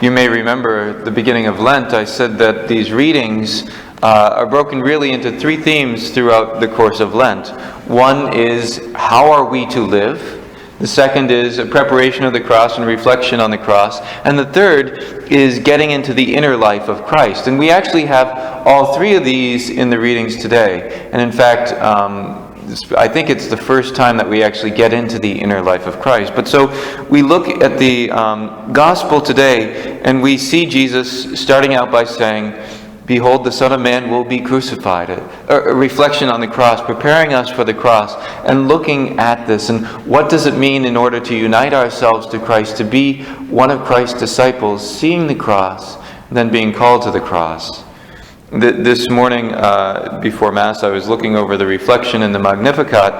You may remember at the beginning of Lent, I said that these readings are broken really into three themes throughout the course of Lent. One is, how are we to live? The second is a preparation of the cross and reflection on the cross. And the third is getting into the inner life of Christ. And we actually have all three of these in the readings today. And in fact, I think it's the first time that we actually get into the inner life of Christ. But so we look at the gospel today, and we see Jesus starting out by saying, "Behold, the Son of Man will be crucified." A reflection on the cross, preparing us for the cross, and looking at this. And what does it mean in order to unite ourselves to Christ, to be one of Christ's disciples, seeing the cross, and then being called to the cross? This morning, before Mass, I was looking over the reflection in the Magnificat,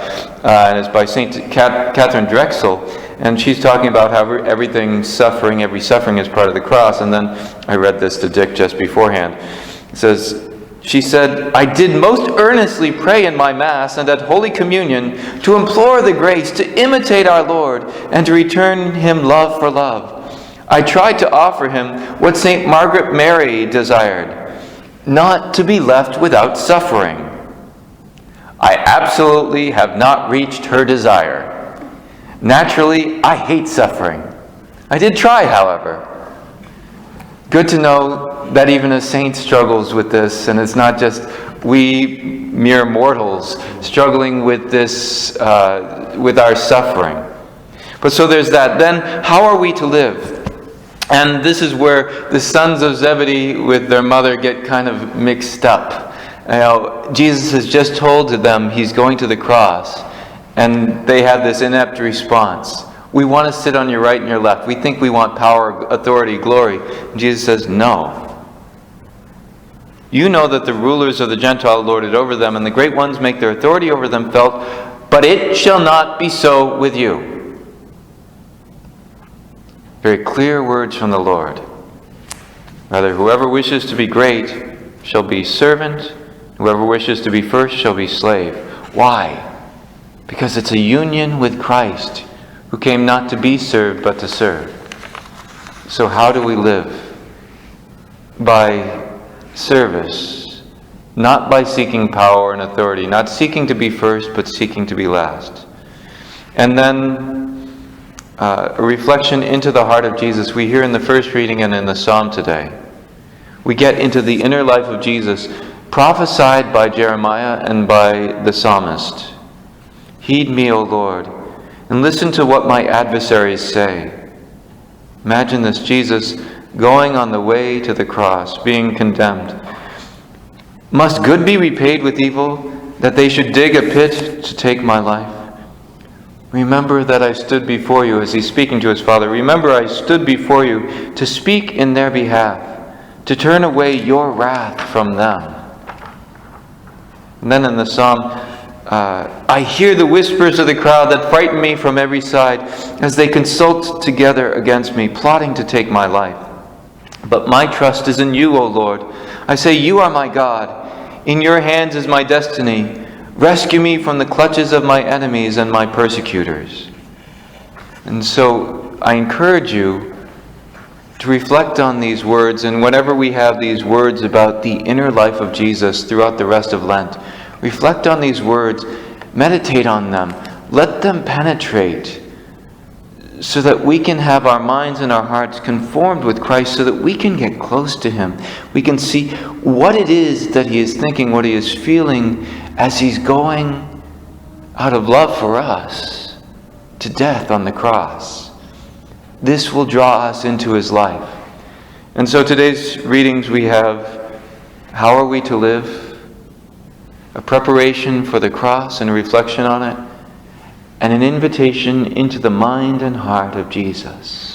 and it's by St. Catherine Drexel, and she's talking about how every suffering is part of the cross. And then I read this to Dick just beforehand. It says, she said, "I did most earnestly pray in my Mass and at Holy Communion to implore the grace to imitate our Lord and to return Him love for love. I tried to offer Him what St. Margaret Mary desired, not to be left without suffering. I absolutely have not reached her desire. Naturally, I hate suffering. I did try, however." Good to know that even a saint struggles with this, and it's not just we mere mortals struggling with this, with our suffering. But so there's that. Then, how are we to live? And this is where the sons of Zebedee with their mother get kind of mixed up. Jesus has just told to them He's going to the cross, and they have this inept response. "We want to sit on your right and your left. We think we want power, authority, glory." And Jesus says, "No. You know that the rulers of the Gentile lord it over them, and the great ones make their authority over them felt, but it shall not be so with you." Very clear words from the Lord. Rather, whoever wishes to be great shall be servant. Whoever wishes to be first shall be slave. Why? Because it's a union with Christ, who came not to be served, but to serve. So how do we live? By service, not by seeking power and authority, not seeking to be first, but seeking to be last. And then a reflection into the heart of Jesus we hear in the first reading and in the psalm today. We get into the inner life of Jesus, prophesied by Jeremiah and by the psalmist. "Heed me, O Lord, and listen to what my adversaries say." Imagine this, Jesus going on the way to the cross, being condemned. "Must good be repaid with evil, that they should dig a pit to take my life? Remember that I stood before you," as he's speaking to his Father. "Remember I stood before you to speak in their behalf, to turn away your wrath from them." And then in the psalm, "I hear the whispers of the crowd that frighten me from every side, as they consult together against me, plotting to take my life. But my trust is in you, O Lord. I say, you are my God. In your hands is my destiny. Rescue me from the clutches of my enemies and my persecutors." And so I encourage you to reflect on these words, and whenever we have these words about the inner life of Jesus throughout the rest of Lent, reflect on these words, meditate on them, let them penetrate, so that we can have our minds and our hearts conformed with Christ, so that we can get close to Him. We can see what it is that He is thinking, what He is feeling as He's going out of love for us to death on the cross. This will draw us into His life. And so today's readings we have, how are we to live? A preparation for the cross and a reflection on it, and an invitation into the mind and heart of Jesus.